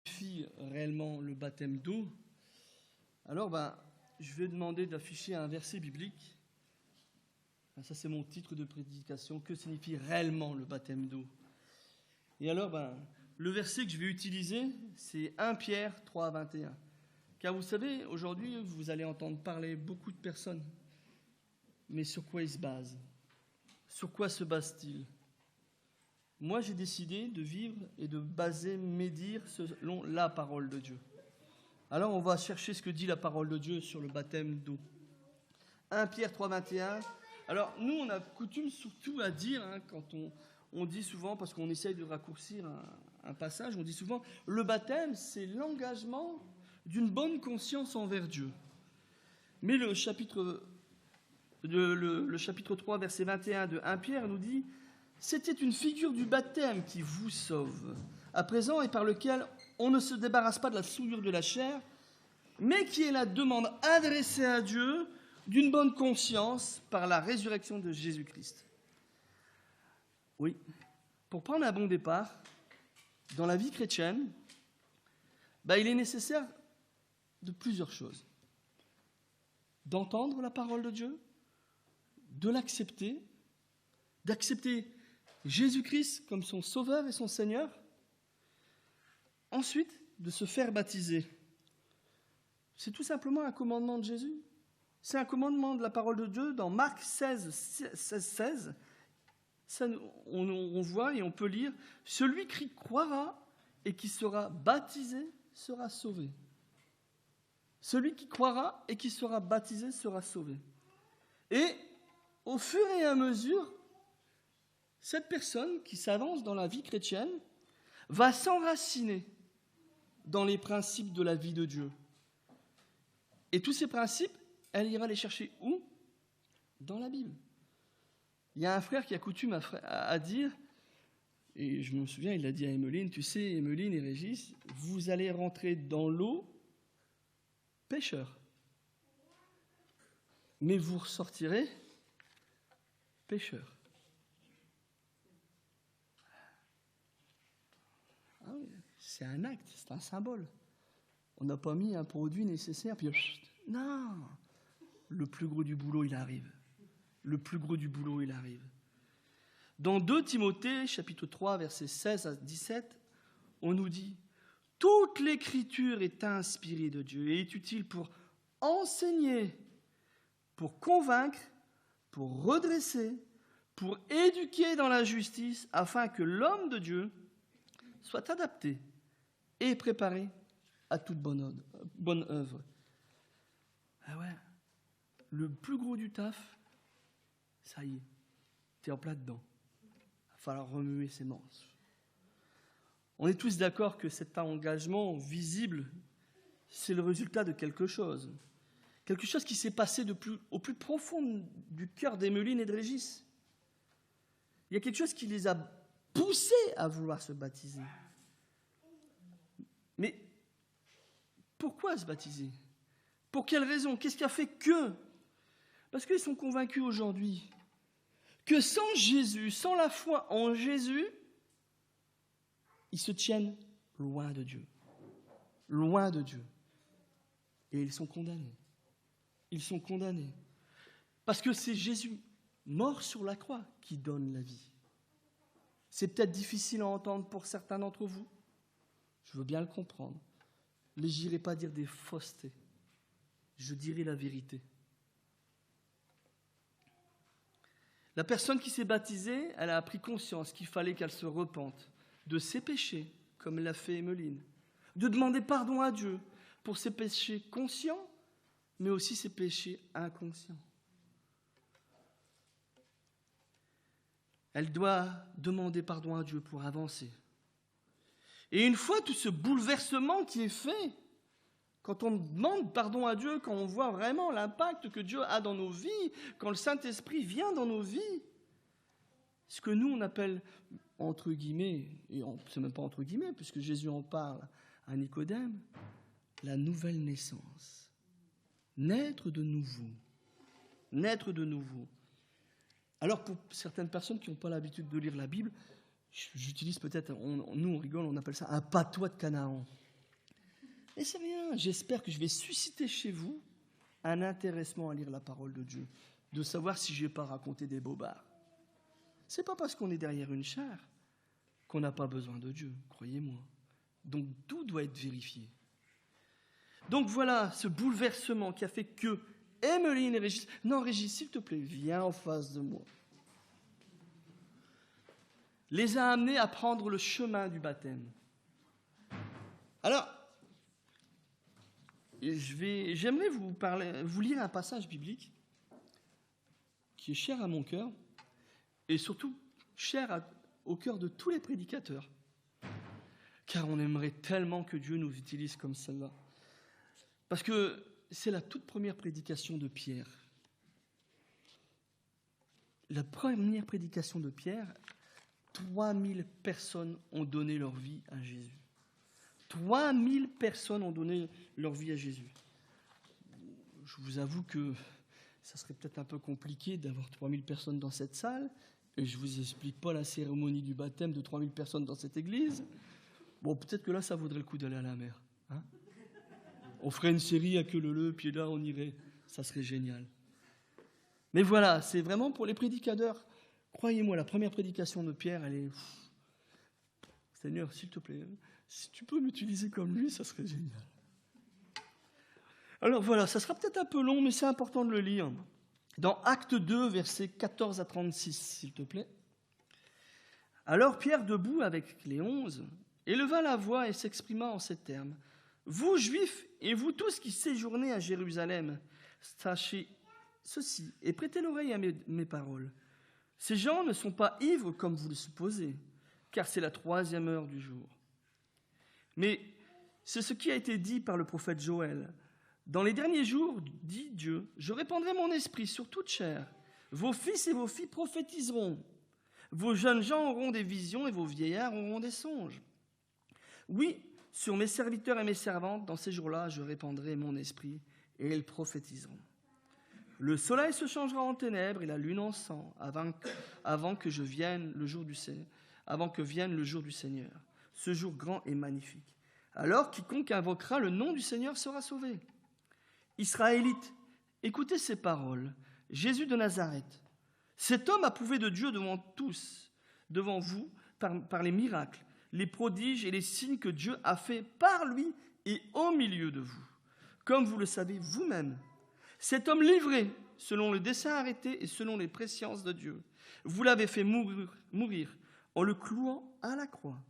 signifie réellement le baptême d'eau, alors je vais demander d'afficher un verset biblique. Ça, c'est mon titre de prédication. Que signifie réellement le baptême d'eau? Et alors, le verset que je vais utiliser, c'est 1 Pierre 3, 21. Car vous savez, aujourd'hui, vous allez entendre parler beaucoup de personnes. Mais sur quoi ils se basent? Sur quoi se basent-ils? Moi, j'ai décidé de vivre et de baser mes dires selon la parole de Dieu. Alors, on va chercher ce que dit la parole de Dieu sur le baptême d'eau. 1 Pierre 3, 21. Alors, nous, on a coutume surtout à dire, quand on dit souvent, parce qu'on essaye de raccourcir un passage, on dit souvent, le baptême, c'est l'engagement d'une bonne conscience envers Dieu. Mais le chapitre 3, verset 21 de 1 Pierre nous dit, c'était une figure du baptême qui vous sauve, à présent, et par lequel on ne se débarrasse pas de la souillure de la chair, mais qui est la demande adressée à Dieu d'une bonne conscience par la résurrection de Jésus-Christ. Oui, pour prendre un bon départ, dans la vie chrétienne, il est nécessaire de plusieurs choses. D'entendre la parole de Dieu, de l'accepter, d'accepter Jésus-Christ comme son Sauveur et son Seigneur. Ensuite, de se faire baptiser. C'est tout simplement un commandement de Jésus. C'est un commandement de la parole de Dieu dans Marc 16. Ça, on voit et on peut lire « Celui qui croira et qui sera baptisé sera sauvé. » Celui qui croira et qui sera baptisé sera sauvé. Et au fur et à mesure, cette personne qui s'avance dans la vie chrétienne va s'enraciner dans les principes de la vie de Dieu. Et tous ces principes, elle ira les chercher où? Dans la Bible. Il y a un frère qui a coutume à dire, et je me souviens, il l'a dit à Emmeline, tu sais, Emmeline et Régis, vous allez rentrer dans l'eau pécheurs. Mais vous ressortirez pécheurs. Ah oui, c'est un acte, c'est un symbole. On n'a pas mis un produit nécessaire, puis non, le plus gros du boulot, il arrive. Le plus gros du boulot, il arrive. Dans 2 Timothée, chapitre 3, versets 16 à 17, on nous dit « Toute l'écriture est inspirée de Dieu et est utile pour enseigner, pour convaincre, pour redresser, pour éduquer dans la justice, afin que l'homme de Dieu soit adapté et préparé à toute bonne œuvre. » Ah ouais, le plus gros du taf, ça y est, t'es en plein dedans. Il va falloir remuer ses manches. On est tous d'accord que cet engagement visible, c'est le résultat de quelque chose. Quelque chose qui s'est passé au plus profond du cœur d'Emmeline et de Régis. Il y a quelque chose qui les a poussés à vouloir se baptiser. Mais pourquoi se baptiser? Pour quelle raison? Qu'est-ce qui a fait que? Parce qu'ils sont convaincus aujourd'hui que sans Jésus, sans la foi en Jésus, ils se tiennent loin de Dieu. Loin de Dieu. Et ils sont condamnés. Ils sont condamnés. Parce que c'est Jésus, mort sur la croix, qui donne la vie. C'est peut-être difficile à entendre pour certains d'entre vous. Je veux bien le comprendre. Mais je n'irai pas dire des faussetés. Je dirai la vérité. La personne qui s'est baptisée, elle a pris conscience qu'il fallait qu'elle se repente de ses péchés, comme l'a fait Emmeline, de demander pardon à Dieu pour ses péchés conscients, mais aussi ses péchés inconscients. Elle doit demander pardon à Dieu pour avancer. Et une fois tout ce bouleversement qui est fait, quand on demande pardon à Dieu, quand on voit vraiment l'impact que Dieu a dans nos vies, quand le Saint-Esprit vient dans nos vies, ce que nous on appelle, entre guillemets, et c'est même pas entre guillemets, puisque Jésus en parle à Nicodème, la nouvelle naissance. Naître de nouveau. Naître de nouveau. Alors pour certaines personnes qui n'ont pas l'habitude de lire la Bible, j'utilise peut-être, nous on rigole, on appelle ça un patois de Canaan. Mais c'est rien, j'espère que je vais susciter chez vous un intéressement à lire la parole de Dieu, de savoir si je ne vais pas raconter des bobards. Ce n'est pas parce qu'on est derrière une chaire qu'on n'a pas besoin de Dieu, croyez-moi. Donc tout doit être vérifié. Donc voilà ce bouleversement qui a fait que Emeline et Régis... Non, Régis, s'il te plaît, viens en face de moi. Les a amenés à prendre le chemin du baptême. Alors, j'aimerais vous lire un passage biblique qui est cher à mon cœur et surtout cher au cœur de tous les prédicateurs. Car on aimerait tellement que Dieu nous utilise comme celle-là. Parce que c'est la toute première prédication de Pierre. La première prédication de Pierre, 3000 personnes ont donné leur vie à Jésus. 3000 personnes ont donné leur vie à Jésus. Je vous avoue que ça serait peut-être un peu compliqué d'avoir 3000 personnes dans cette salle. Et je ne vous explique pas la cérémonie du baptême de 3000 personnes dans cette église. Bon, peut-être que là, ça vaudrait le coup d'aller à la mer. Hein, on ferait une série à queue leu, puis là, on irait. Ça serait génial. Mais voilà, c'est vraiment pour les prédicateurs. Croyez-moi, la première prédication de Pierre, elle est... Seigneur, s'il te plaît, si tu peux m'utiliser comme lui, ça serait génial. Alors voilà, ça sera peut-être un peu long, mais c'est important de le lire. Dans Acte 2, versets 14 à 36, s'il te plaît. Alors Pierre, debout avec les 11, éleva la voix et s'exprima en ces termes. « Vous, Juifs, et vous tous qui séjournez à Jérusalem, sachez ceci et prêtez l'oreille à mes paroles. Ces gens ne sont pas ivres comme vous le supposez, car c'est la 3e heure du jour. Mais c'est ce qui a été dit par le prophète Joël. Dans les derniers jours, dit Dieu, je répandrai mon esprit sur toute chair. Vos fils et vos filles prophétiseront. Vos jeunes gens auront des visions et vos vieillards auront des songes. Oui, sur mes serviteurs et mes servantes, dans ces jours-là, je répandrai mon esprit et ils prophétiseront. Le soleil se changera en ténèbres et la lune en sang avant que vienne le jour du Seigneur. Ce jour grand et magnifique. Alors quiconque invoquera le nom du Seigneur sera sauvé. Israélites, écoutez ces paroles. Jésus de Nazareth, cet homme approuvé de Dieu devant vous, par les miracles, les prodiges et les signes que Dieu a fait par lui et au milieu de vous. Comme vous le savez vous-même, cet homme livré, selon le dessein arrêté et selon les presciences de Dieu, vous l'avez fait mourir en le clouant à la croix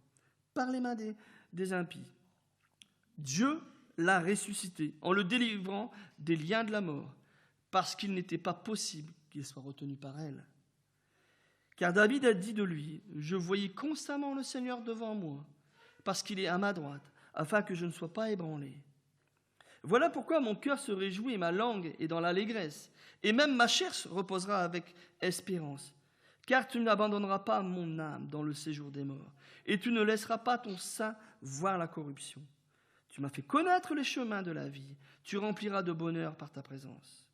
par les mains des impies. Dieu l'a ressuscité en le délivrant des liens de la mort, parce qu'il n'était pas possible qu'il soit retenu par elle. Car David a dit de lui, « Je voyais constamment le Seigneur devant moi, parce qu'il est à ma droite, afin que je ne sois pas ébranlé. Voilà pourquoi mon cœur se réjouit et ma langue est dans l'allégresse, et même ma chair se reposera avec espérance. Car tu n'abandonneras pas mon âme dans le séjour des morts, et tu ne laisseras pas ton sein voir la corruption. Tu m'as fait connaître les chemins de la vie, tu rempliras de bonheur par ta présence.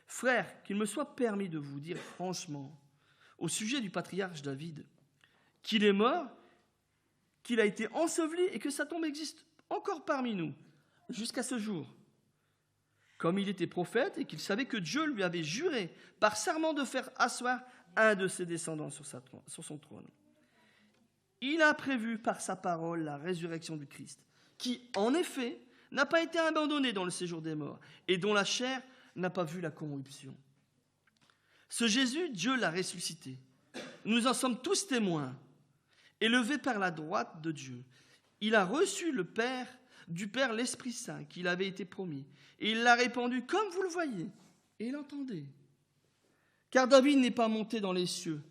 Frères, qu'il me soit permis de vous dire franchement, au sujet du patriarche David, qu'il est mort, qu'il a été enseveli et que sa tombe existe encore parmi nous, jusqu'à ce jour. Comme il était prophète et qu'il savait que Dieu lui avait juré par serment de faire asseoir un de ses descendants sur son trône. Il a prévu par sa parole la résurrection du Christ, qui, en effet, n'a pas été abandonné dans le séjour des morts et dont la chair n'a pas vu la corruption. Ce Jésus, Dieu l'a ressuscité. Nous en sommes tous témoins. Élevé par la droite de Dieu, il a reçu du Père l'Esprit Saint qu'il avait été promis. Et il l'a répandu comme vous le voyez et l'entendez. Car David n'est pas monté dans les cieux,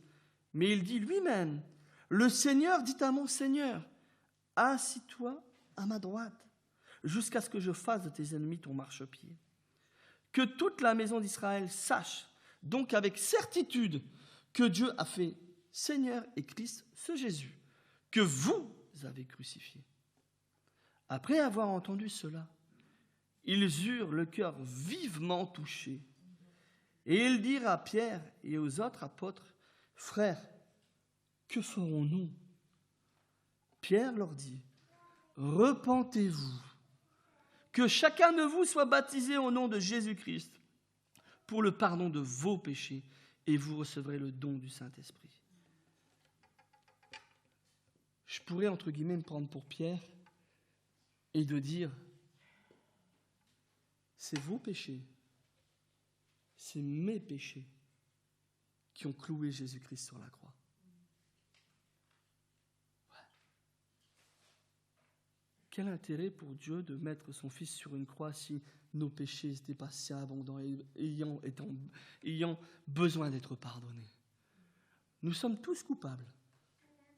mais il dit lui-même, « Le Seigneur dit à mon Seigneur, assis-toi à ma droite, jusqu'à ce que je fasse de tes ennemis ton marchepied. » Que toute la maison d'Israël sache, donc avec certitude, que Dieu a fait Seigneur et Christ, ce Jésus, que vous avez crucifié. Après avoir entendu cela, ils eurent le cœur vivement touché. Et ils dirent à Pierre et aux autres apôtres, « Frères, que ferons-nous » Pierre leur dit, « Repentez-vous que chacun de vous soit baptisé au nom de Jésus-Christ pour le pardon de vos péchés, et vous recevrez le don du Saint-Esprit. Je pourrais, entre guillemets, me prendre pour Pierre et de dire, c'est vos péchés, c'est mes péchés qui ont cloué Jésus-Christ sur la croix. Ouais. Quel intérêt pour Dieu de mettre son Fils sur une croix si nos péchés n'étaient pas si abondants et ayant besoin d'être pardonnés? Nous sommes tous coupables,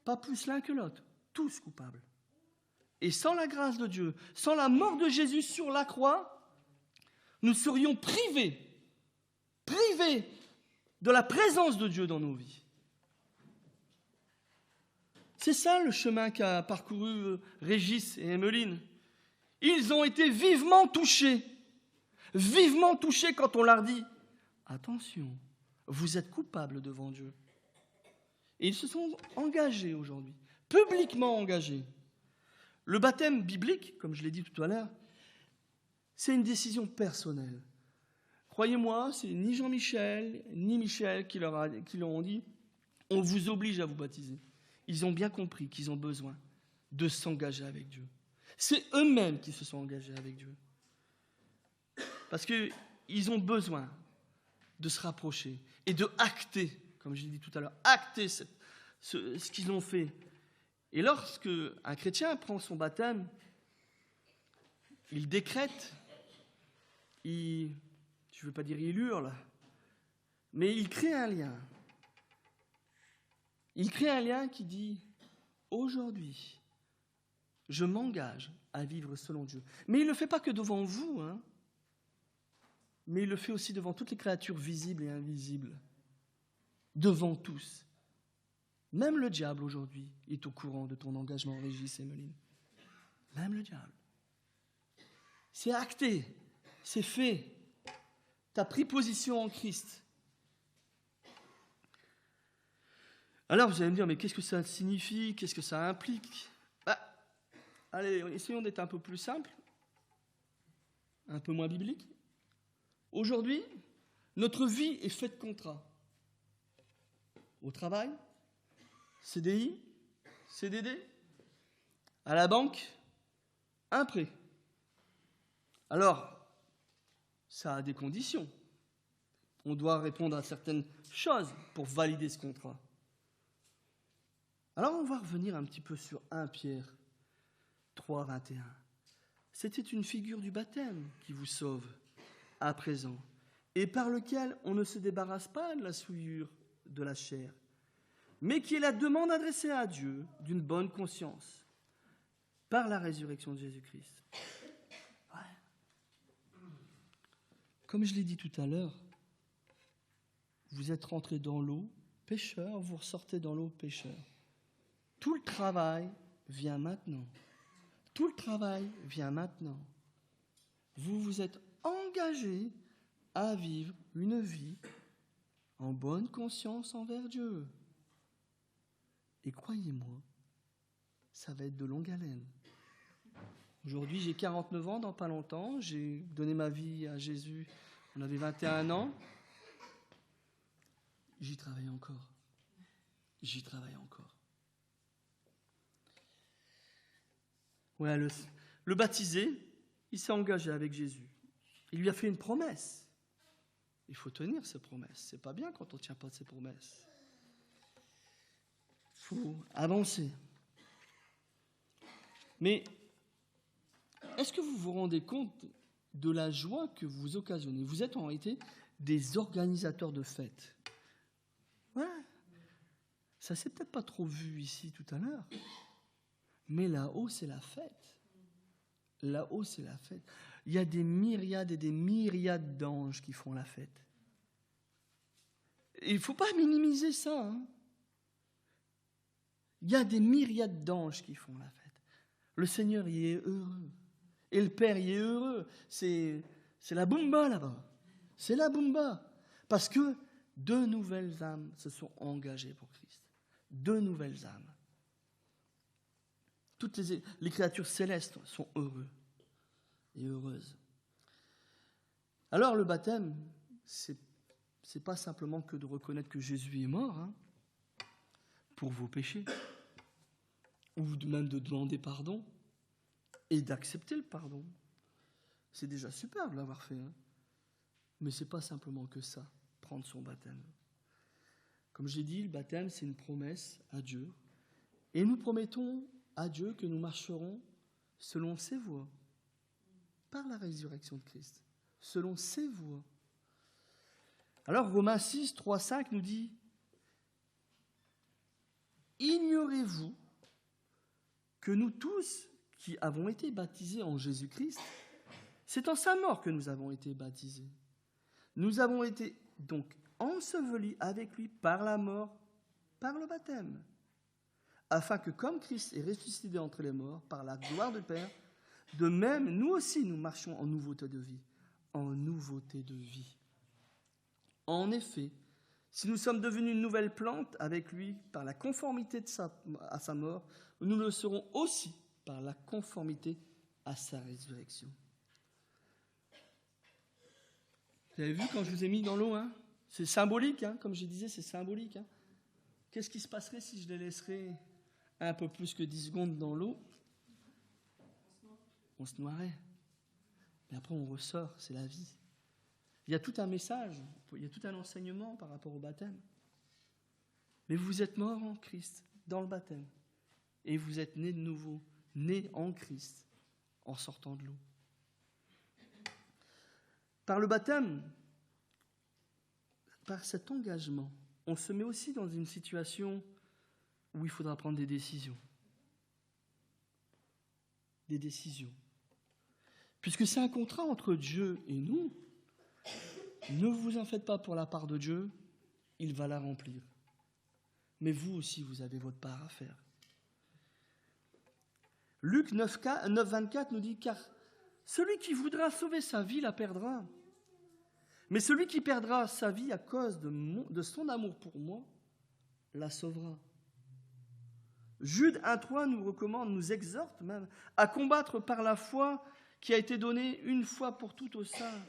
pas plus l'un que l'autre, tous coupables. Et sans la grâce de Dieu, sans la mort de Jésus sur la croix, nous serions privés de la présence de Dieu dans nos vies. C'est ça le chemin qu'a parcouru Régis et Emmeline. Ils ont été vivement touchés quand on leur dit « Attention, vous êtes coupables devant Dieu ». Et ils se sont engagés aujourd'hui, publiquement engagés. Le baptême biblique, comme je l'ai dit tout à l'heure, c'est une décision personnelle. Croyez-moi, c'est ni Jean-Michel, ni Michel qui leur ont dit « On vous oblige à vous baptiser ». Ils ont bien compris qu'ils ont besoin de s'engager avec Dieu. C'est eux-mêmes qui se sont engagés avec Dieu. Parce qu'ils ont besoin de se rapprocher et de acter, comme je l'ai dit tout à l'heure, acter ce qu'ils ont fait. Et lorsque un chrétien prend son baptême, il décrète, je ne veux pas dire il hurle, mais il crée un lien. Il crée un lien qui dit « Aujourd'hui, je m'engage à vivre selon Dieu ». Mais il ne le fait pas que devant vous, hein, mais il le fait aussi devant toutes les créatures visibles et invisibles, devant tous. Même le diable aujourd'hui est au courant de ton engagement, Régis et Emmeline. Même le diable. C'est acté, c'est fait. Tu as pris position en Christ. Alors vous allez me dire, mais qu'est-ce que ça signifie? Qu'est-ce que ça implique? Allez, essayons d'être un peu plus simple, un peu moins biblique. Aujourd'hui, notre vie est faite de contrats. Au travail, CDI, CDD, à la banque, un prêt. Alors, ça a des conditions. On doit répondre à certaines choses pour valider ce contrat. Alors, on va revenir un petit peu sur 1 Pierre 3, 21. C'était une figure du baptême qui vous sauve à présent, et par lequel on ne se débarrasse pas de la souillure de la chair, mais qui est la demande adressée à Dieu d'une bonne conscience par la résurrection de Jésus-Christ. Ouais. Comme je l'ai dit tout à l'heure, vous êtes rentrés dans l'eau, pécheurs, vous ressortez dans l'eau, pécheurs. Tout le travail vient maintenant. Tout le travail vient maintenant. Vous vous êtes engagés à vivre une vie en bonne conscience envers Dieu. Et croyez-moi, ça va être de longue haleine. Aujourd'hui, j'ai 49 ans, dans pas longtemps. J'ai donné ma vie à Jésus. On avait 21 ans. J'y travaille encore. J'y travaille encore. Ouais, le baptisé, il s'est engagé avec Jésus. Il lui a fait une promesse. Il faut tenir ses promesses. C'est pas bien quand on ne tient pas de ses promesses. Il faut avancer. Mais est-ce que vous vous rendez compte de la joie que vous occasionnez? Vous êtes en réalité des organisateurs de fêtes. Ouais. Ça s'est peut-être pas trop vu ici tout à l'heure. Mais là-haut, c'est la fête. Là-haut, c'est la fête. Il y a des myriades et des myriades d'anges qui font la fête. Et il ne faut pas minimiser ça. Hein. Il y a des myriades d'anges qui font la fête. Le Seigneur y est heureux. Et le Père y est heureux. C'est la boumba là-bas. C'est la boumba. Parce que 2 nouvelles âmes se sont engagées pour Christ. 2 nouvelles âmes. Toutes les créatures célestes sont heureux. et heureuse. Alors le baptême, c'est pas simplement que de reconnaître que Jésus est mort pour vos péchés, ou même de demander pardon et d'accepter le pardon. C'est déjà super de l'avoir fait, mais c'est pas simplement que ça, prendre son baptême. Comme j'ai dit, le baptême, c'est une promesse à Dieu, et nous promettons à Dieu que nous marcherons selon ses voies, par la résurrection de Christ, selon ses voies. Alors Romains 6, 3, 5 nous dit « Ignorez-vous que nous tous qui avons été baptisés en Jésus-Christ, c'est en sa mort que nous avons été baptisés. Nous avons été donc ensevelis avec lui par la mort, par le baptême, afin que comme Christ est ressuscité d'entre les morts par la gloire du Père, de même nous aussi nous marchons en nouveauté de vie, en nouveauté de vie. En effet, si nous sommes devenus une nouvelle plante avec lui par la conformité à sa mort, nous le serons aussi par la conformité à sa résurrection. » Vous avez vu quand je vous ai mis dans l'eau, c'est symbolique, comme je disais, c'est symbolique. Qu'est-ce qui se passerait si je les laisserais un peu plus que 10 secondes dans l'eau? On se noierait. Mais après, on ressort, c'est la vie. Il y a tout un message, il y a tout un enseignement par rapport au baptême. Mais vous êtes morts en Christ, dans le baptême. Et vous êtes nés de nouveau, nés en Christ, en sortant de l'eau. Par le baptême, par cet engagement, on se met aussi dans une situation où il faudra prendre des décisions. Des décisions. Puisque c'est un contrat entre Dieu et nous, ne vous en faites pas pour la part de Dieu, il va la remplir. Mais vous aussi, vous avez votre part à faire. Luc 9, 24 nous dit « Car celui qui voudra sauver sa vie la perdra. Mais celui qui perdra sa vie à cause de son amour pour moi la sauvera. » Jude 1,3 nous recommande, nous exhorte même à combattre par la foi qui a été donnée une fois pour toutes aux saints.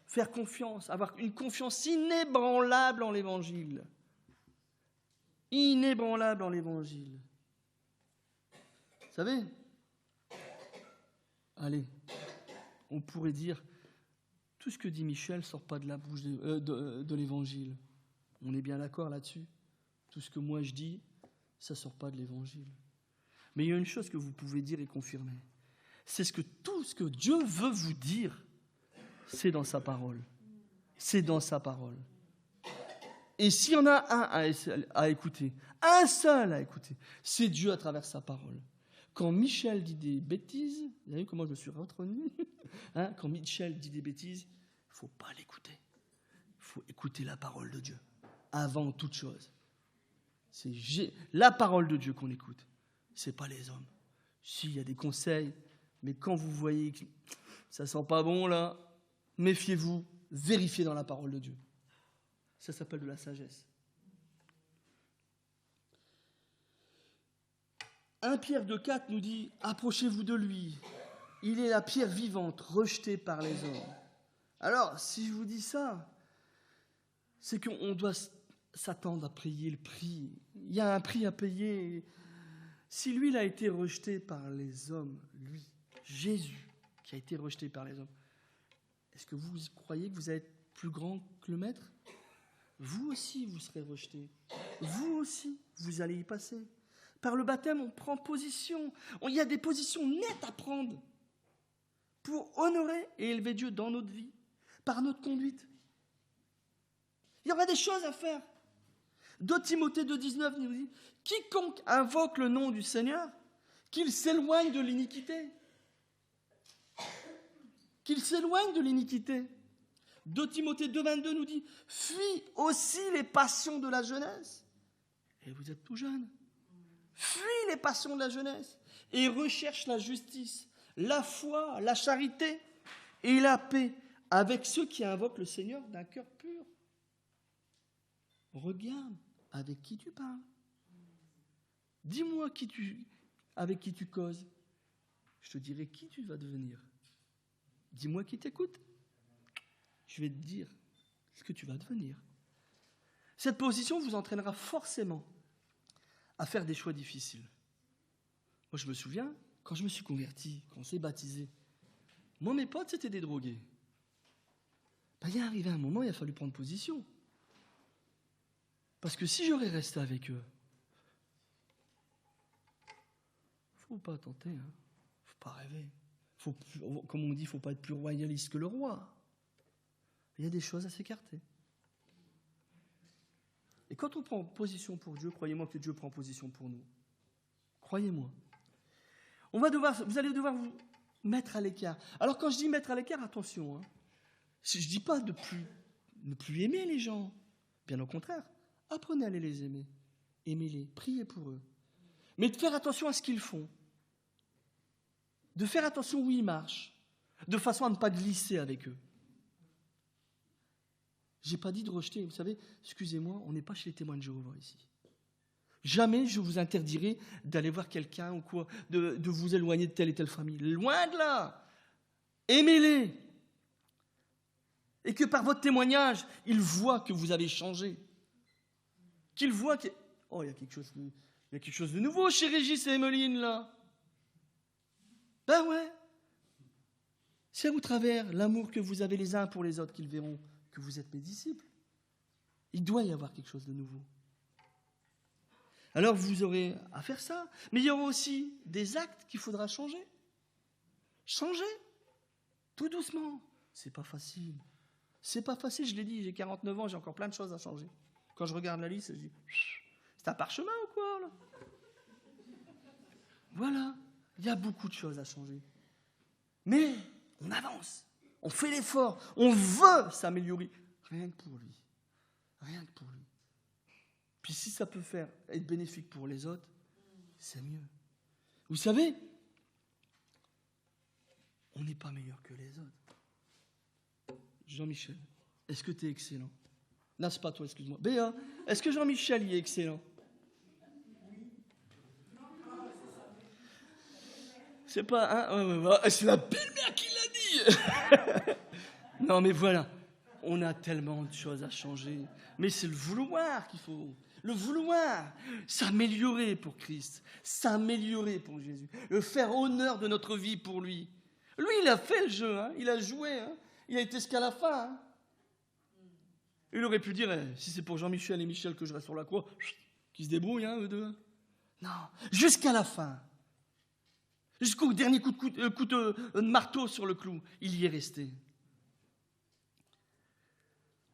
Faire confiance, avoir une confiance inébranlable en l'Évangile. Inébranlable en l'Évangile. Vous savez, allez, on pourrait dire, tout ce que dit Michel ne sort pas de la bouche de l'Évangile. On est bien d'accord là-dessus. Tout ce que moi je dis, ça ne sort pas de l'Évangile. Mais il y a une chose que vous pouvez dire et confirmer. C'est tout ce que Dieu veut vous dire, c'est dans sa parole. C'est dans sa parole. Et s'il y en a un à écouter, un seul à écouter, c'est Dieu à travers sa parole. Quand Michel dit des bêtises, vous avez vu comment je me suis retenu quand Michel dit des bêtises, il ne faut pas l'écouter. Il faut écouter la parole de Dieu, avant toute chose. C'est la parole de Dieu qu'on écoute, ce n'est pas les hommes. Si, il y a des conseils, mais quand vous voyez que ça ne sent pas bon, là, méfiez-vous, vérifiez dans la parole de Dieu. Ça s'appelle de la sagesse. 1 Pierre 2,4 nous dit « Approchez-vous de lui, il est la pierre vivante rejetée par les hommes. » Alors, si je vous dis ça, c'est qu'on doit s'attendre à payer le prix. Il y a un prix à payer. Si lui, il a été rejeté par les hommes, lui, Jésus, qui a été rejeté par les hommes, est-ce que vous croyez que vous allez être plus grand que le Maître? Vous aussi, vous serez rejeté. Vous aussi, vous allez y passer. Par le baptême, on prend position. Il y a des positions nettes à prendre pour honorer et élever Dieu dans notre vie, par notre conduite. Il y aura des choses à faire. 2 Timothée 2,19 nous dit « Quiconque invoque le nom du Seigneur, qu'il s'éloigne de l'iniquité. » Qu'il s'éloigne de l'iniquité. 2 Timothée 2,22 nous dit « Fuis aussi les passions de la jeunesse. » Et vous êtes tout jeune. Fuis les passions de la jeunesse et recherche la justice, la foi, la charité et la paix avec ceux qui invoquent le Seigneur d'un cœur pur. Regarde avec qui tu parles. Dis-moi avec qui tu causes. Je te dirai qui tu vas devenir. dis-moi qui t'écoute. Je vais te dire ce que tu vas devenir. Cette position vous entraînera forcément à faire des choix difficiles. Moi, je me souviens, quand je me suis converti, quand on s'est baptisé, moi, mes potes, c'était des drogués. Il est arrivé un moment, il a fallu prendre position. Parce que si j'aurais resté avec eux, faut pas tenter, hein. Faut pas rêver. Comme on dit, il ne faut pas être plus royaliste que le roi. Il y a des choses à s'écarter. Et quand on prend position pour Dieu, croyez-moi que Dieu prend position pour nous. Croyez-moi. Vous allez devoir vous mettre à l'écart. Alors quand je dis mettre à l'écart, attention, hein. Je ne dis pas de ne plus aimer les gens. Bien au contraire, apprenez à les aimer. Aimez-les, priez pour eux. Mais de faire attention à ce qu'ils font. De faire attention où ils marchent. De façon à ne pas glisser avec eux. Je n'ai pas dit de rejeter. Vous savez, excusez-moi, on n'est pas chez les témoins de Jéhovah ici. Jamais je vous interdirai d'aller voir quelqu'un ou quoi, de vous éloigner de telle et telle famille. Loin de là. Aimez-les. Et que par votre témoignage, ils voient que vous avez changé. Qu'ils voient que... Oh, il y a quelque chose de nouveau chez Régis et Emeline, là. Ben ouais. C'est au travers l'amour que vous avez les uns pour les autres qu'ils verront que vous êtes mes disciples. Il doit y avoir quelque chose de nouveau. Alors vous aurez à faire ça. Mais il y aura aussi des actes qu'il faudra changer. Changer. Tout doucement. C'est pas facile. C'est pas facile, je l'ai dit, j'ai 49 ans, j'ai encore plein de choses à changer. Quand je regarde la liste, je dis, c'est un parchemin ou quoi, là? Voilà, il y a beaucoup de choses à changer. Mais on avance, on fait l'effort, on veut s'améliorer. Rien que pour lui. Rien que pour lui. Puis si ça peut être bénéfique pour les autres, c'est mieux. Vous savez, on n'est pas meilleur que les autres. Jean-Michel, est-ce que tu es excellent? Non, c'est pas toi, excuse-moi. Béa, est-ce que Jean-Michel y est excellent? C'est pas... Hein, c'est la belle-mère qui l'a dit. Non, mais voilà. On a tellement de choses à changer. Mais c'est le vouloir qu'il faut. Le vouloir. S'améliorer pour Christ. S'améliorer pour Jésus. Le faire honneur de notre vie pour lui. Lui, il a fait le jeu. Hein, il a joué. Hein. Il a été jusqu'à la fin. Hein. Il aurait pu dire, si c'est pour Jean-Michel et Michel que je reste sur la croix, qu'ils se débrouillent, hein, eux deux. Non, jusqu'à la fin. Jusqu'au dernier coup de marteau sur le clou, il y est resté.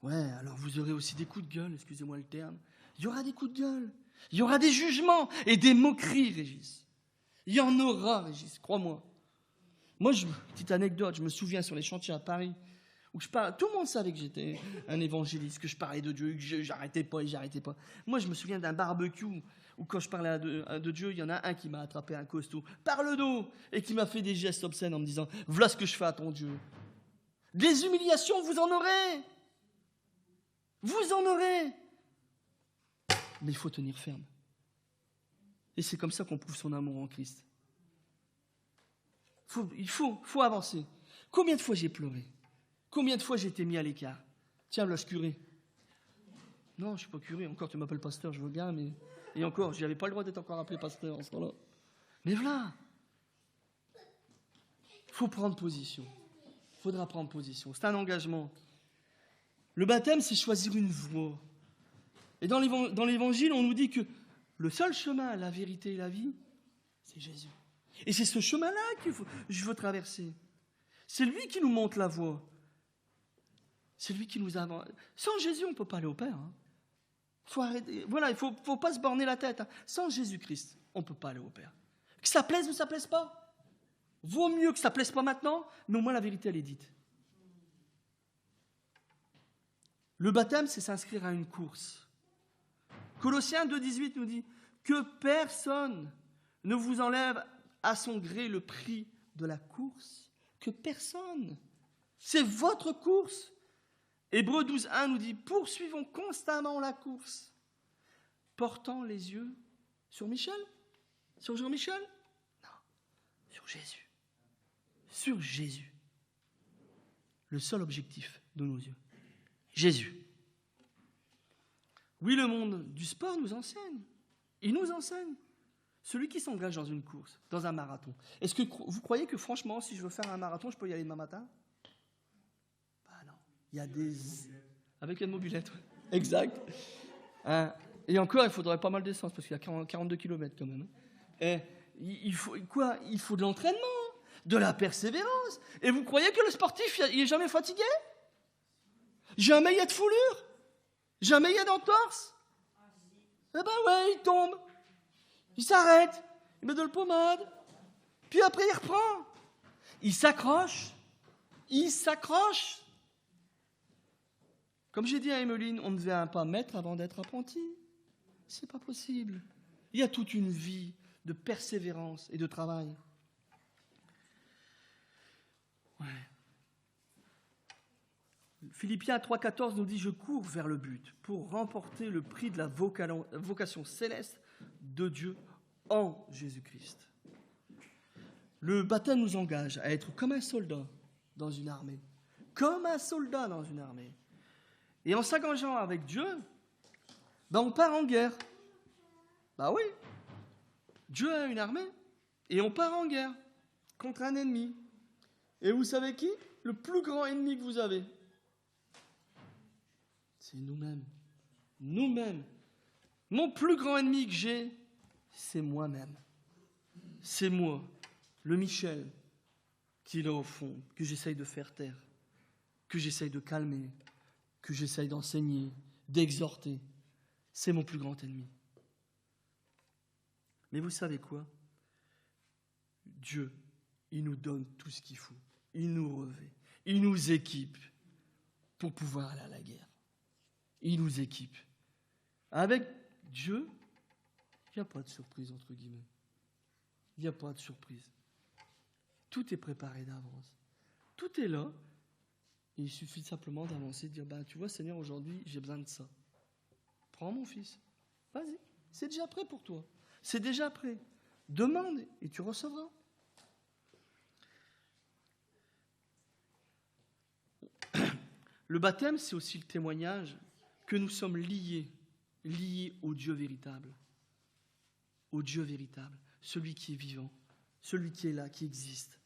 Ouais, alors vous aurez aussi des coups de gueule, excusez-moi le terme. Il y aura des coups de gueule. Il y aura des jugements et des moqueries, Régis. Il y en aura, Régis, crois-moi. Moi, petite anecdote, je me souviens sur les chantiers à Paris, où je parlais, tout le monde savait que j'étais un évangéliste, que je parlais de Dieu, que j'arrêtais pas. Moi, je me souviens d'un barbecue où quand je parlais de Dieu, il y en a un qui m'a attrapé un costaud par le dos et qui m'a fait des gestes obscènes en me disant « Voilà ce que je fais à ton Dieu ». Des humiliations, vous en aurez. Vous en aurez. Mais il faut tenir ferme. Et c'est comme ça qu'on prouve son amour en Christ. Il faut avancer. Combien de fois j'ai pleuré? Combien de fois j'ai été mis à l'écart? Tiens, là, je suis curé. Non, je ne suis pas curé. Encore, tu m'appelles pasteur, je veux bien, mais... Et encore, je n'avais pas le droit d'être encore appelé pasteur en ce temps-là. Mais voilà. Il faut prendre position. Il faudra prendre position. C'est un engagement. Le baptême, c'est choisir une voie. Et dans l'évangile, on nous dit que le seul chemin, la vérité et la vie, c'est Jésus. Et c'est ce chemin-là que je veux traverser. C'est lui qui nous montre la voie. C'est lui qui nous a... Sans Jésus, on ne peut pas aller au Père. Hein. Faut arrêter. Voilà, il ne faut pas se borner la tête. Hein. Sans Jésus-Christ, on ne peut pas aller au Père. Que ça plaise ou ça ne plaise pas. Vaut mieux que ça ne plaise pas maintenant, mais au moins la vérité, elle est dite. Le baptême, c'est s'inscrire à une course. Colossiens 2,18 nous dit que personne ne vous enlève à son gré le prix de la course. Que personne. C'est votre course. Hébreux 12,1 nous dit « Poursuivons constamment la course, portant les yeux sur Michel, sur Jean-Michel. Non, sur Jésus. Sur Jésus. le seul objectif de nos yeux. Jésus. Oui, le monde du sport nous enseigne. Il nous enseigne. Celui qui s'engage dans une course, dans un marathon. Est-ce que vous croyez que franchement, si je veux faire un marathon, je peux y aller demain matin? Bah non. Il y a des... Avec une mobilette, ouais. Exact. Et encore, il faudrait pas mal d'essence, parce qu'il y a 42 km quand même. Et il faut quoi? Il faut de l'entraînement, de la persévérance. Et vous croyez que le sportif, il est jamais fatigué? Jamais il y a de foulure? Jamais il y a d'entorse? Eh ben ouais, il tombe. Il s'arrête, il met de la pommade, puis après il reprend. Il s'accroche. Comme j'ai dit à Emeline, on ne devient pas maître avant d'être apprenti. C'est pas possible. Il y a toute une vie de persévérance et de travail. Ouais. Philippiens 3,14 nous dit « Je cours vers le but pour remporter le prix de la vocation céleste de Dieu en Jésus-Christ. » Le baptême nous engage à être comme un soldat dans une armée. Comme un soldat dans une armée. Et en s'engageant avec Dieu, on part en guerre. Oui, Dieu a une armée et on part en guerre contre un ennemi. Et vous savez qui? Le plus grand ennemi que vous avez. C'est nous-mêmes. Nous-mêmes. Mon plus grand ennemi que j'ai, c'est moi-même. C'est moi, le Michel, qui est là au fond, que j'essaye de faire taire, que j'essaye de calmer, que j'essaye d'enseigner, d'exhorter. C'est mon plus grand ennemi. Mais vous savez quoi? Dieu, il nous donne tout ce qu'il faut. Il nous revêt. Il nous équipe pour pouvoir aller à la guerre. Il nous équipe. Avec Dieu, il n'y a pas de surprise, entre guillemets. Il n'y a pas de surprise. Tout est préparé d'avance. Tout est là. Et il suffit simplement d'avancer, de dire, tu vois, Seigneur, aujourd'hui, j'ai besoin de ça. Prends mon fils. Vas-y. C'est déjà prêt pour toi. C'est déjà prêt. Demande et tu recevras. Le baptême, c'est aussi le témoignage que nous sommes liés au Dieu véritable. Au Dieu véritable, celui qui est vivant, celui qui est là, qui existe.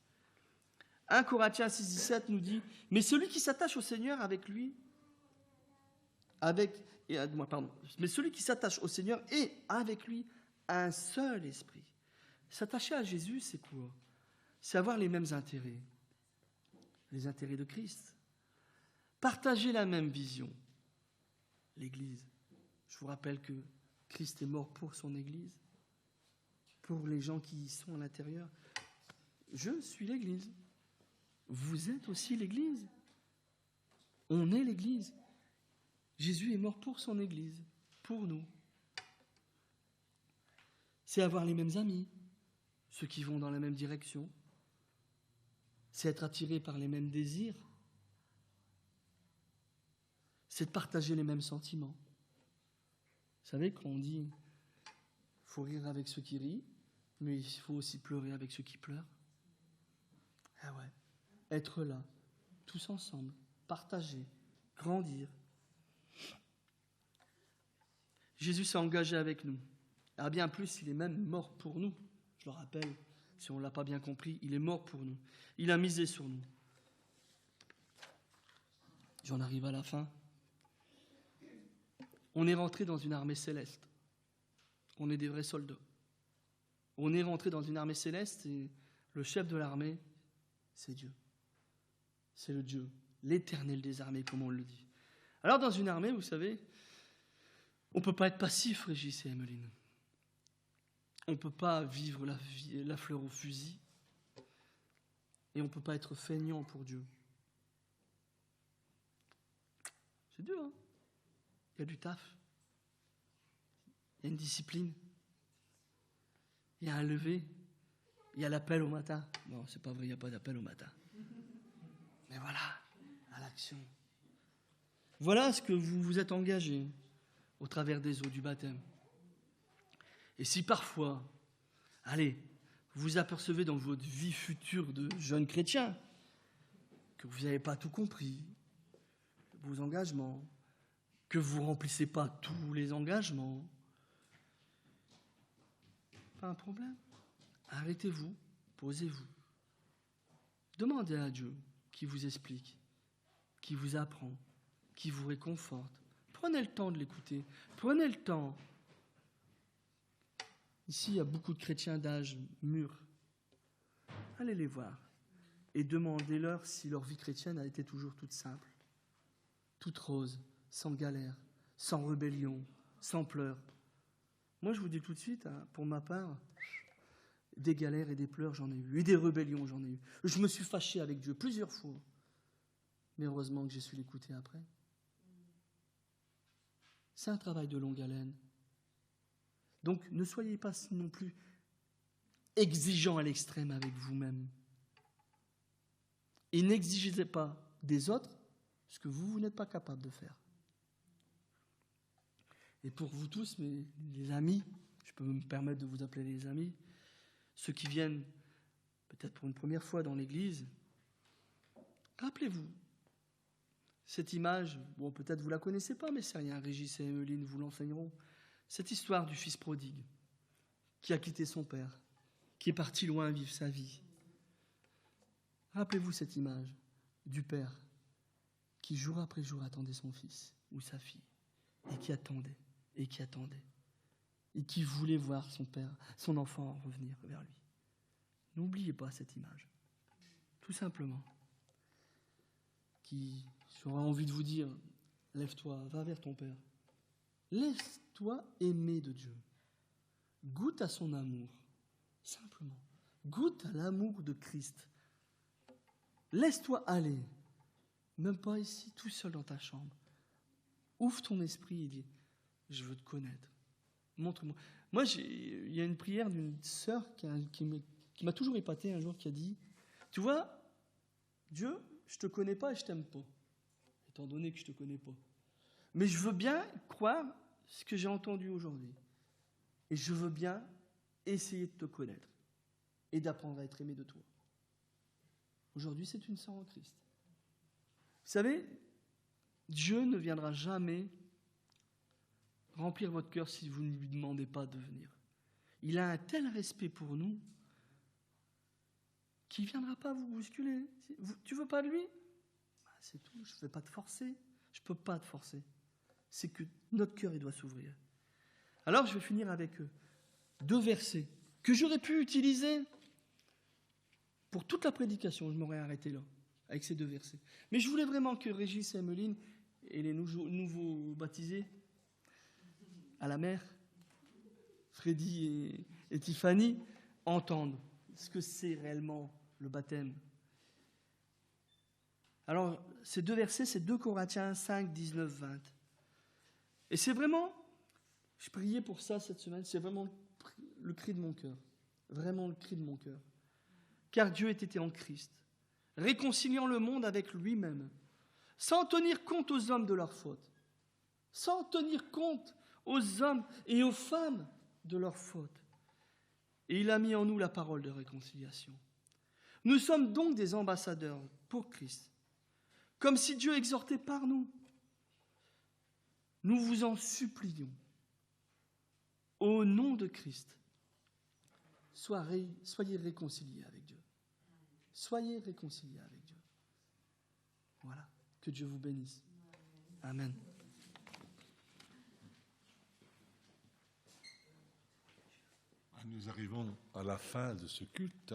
1 Corinthiens 6,17 nous dit « Mais celui qui s'attache au Seigneur mais celui qui s'attache au Seigneur est avec lui un seul esprit. » S'attacher à Jésus, c'est quoi? C'est avoir les mêmes intérêts. Les intérêts de Christ. Partager la même vision. L'Église. Je vous rappelle que Christ est mort pour son Église, pour les gens qui y sont à l'intérieur. Je suis l'Église. Vous êtes aussi l'Église. On est l'Église. Jésus est mort pour son Église, pour nous. C'est avoir les mêmes amis, ceux qui vont dans la même direction. C'est être attiré par les mêmes désirs. C'est de partager les mêmes sentiments. Vous savez, quand on dit il faut rire avec ceux qui rient, mais il faut aussi pleurer avec ceux qui pleurent. Ah ouais. Être là, tous ensemble, partager, grandir. Jésus s'est engagé avec nous. Ah bien plus, il est même mort pour nous. Je le rappelle, si on ne l'a pas bien compris, il est mort pour nous. Il a misé sur nous. J'en arrive à la fin. On est rentré dans une armée céleste. On est des vrais soldats. On est rentré dans une armée céleste et le chef de l'armée, c'est Dieu. C'est le Dieu, l'éternel des armées, comme on le dit. Alors dans une armée, vous savez, on ne peut pas être passif, Régis et Emeline. On ne peut pas vivre la fleur au fusil. Et on ne peut pas être feignant pour Dieu. C'est dur, hein? Il y a du taf. Il y a une discipline. Il y a un lever. Il y a l'appel au matin. Non, c'est pas vrai, il n'y a pas d'appel au matin. Mais voilà, à l'action. Voilà ce que vous vous êtes engagé au travers des eaux du baptême. Et si parfois, vous apercevez dans votre vie future de jeune chrétien que vous n'avez pas tout compris, vos engagements, que vous ne remplissez pas tous les engagements. Pas un problème. Arrêtez-vous, posez-vous. Demandez à Dieu qui vous explique, qui vous apprend, qui vous réconforte. Prenez le temps de l'écouter. Prenez le temps. Ici, il y a beaucoup de chrétiens d'âge mûr. Allez les voir et demandez-leur si leur vie chrétienne a été toujours toute simple, toute rose, sans galère, sans rébellion, sans pleurs. Moi, je vous dis tout de suite, pour ma part, des galères et des pleurs, j'en ai eu. Et des rébellions, j'en ai eu. Je me suis fâché avec Dieu plusieurs fois. Mais heureusement que j'ai su l'écouter après. C'est un travail de longue haleine. Donc, ne soyez pas non plus exigeant à l'extrême avec vous-même. Et n'exigez pas des autres ce que vous n'êtes pas capable de faire. Et pour vous tous, les amis, je peux me permettre de vous appeler les amis, ceux qui viennent peut-être pour une première fois dans l'Église, rappelez-vous cette image, bon peut-être vous ne la connaissez pas, mais c'est rien, Régis et Emmeline vous l'enseigneront, cette histoire du fils prodigue qui a quitté son père, qui est parti loin vivre sa vie. Rappelez-vous cette image du père qui jour après jour attendait son fils ou sa fille et qui attendait, et qui voulait voir son père, son enfant revenir vers lui. N'oubliez pas cette image, tout simplement, qui aura envie de vous dire, lève-toi, va vers ton père. Laisse-toi aimer de Dieu. Goûte à son amour, simplement. Goûte à l'amour de Christ. Laisse-toi aller, même pas ici, tout seul dans ta chambre. Ouvre ton esprit et dis, je veux te connaître. Montre-moi. Moi, il y a une prière d'une sœur qui m'a toujours épaté un jour, qui a dit, tu vois, Dieu, je te connais pas et je t'aime pas, étant donné que je te connais pas. Mais je veux bien croire ce que j'ai entendu aujourd'hui. Et je veux bien essayer de te connaître et d'apprendre à être aimé de toi. Aujourd'hui, c'est une sœur en Christ. Vous savez, Dieu ne viendra jamais remplir votre cœur si vous ne lui demandez pas de venir. Il a un tel respect pour nous qu'il ne viendra pas vous bousculer. Tu ne veux pas de lui ? C'est tout, je ne vais pas te forcer. Je ne peux pas te forcer. C'est que notre cœur, il doit s'ouvrir. Alors, je vais finir avec 2 versets que j'aurais pu utiliser pour toute la prédication. Je m'aurais arrêté là, avec ces 2 versets. Mais je voulais vraiment que Régis et Emmeline et les nouveaux baptisés à la mer, Freddy et Tiffany, entendent ce que c'est réellement le baptême. Alors, ces 2 versets, c'est 2 Corinthiens 5, 19, 20. Et c'est vraiment, je priais pour ça cette semaine, c'est vraiment le cri de mon cœur. Vraiment le cri de mon cœur. Car Dieu était en Christ, réconciliant le monde avec lui-même, sans tenir compte aux hommes de leurs fautes, sans tenir compte aux hommes et aux femmes de leurs fautes. Et il a mis en nous la parole de réconciliation. Nous sommes donc des ambassadeurs pour Christ, comme si Dieu exhortait par nous. Nous vous en supplions, au nom de Christ, soyez réconciliés avec Dieu. Soyez réconciliés avec Dieu. Voilà, que Dieu vous bénisse. Amen. Nous arrivons à la fin de ce culte.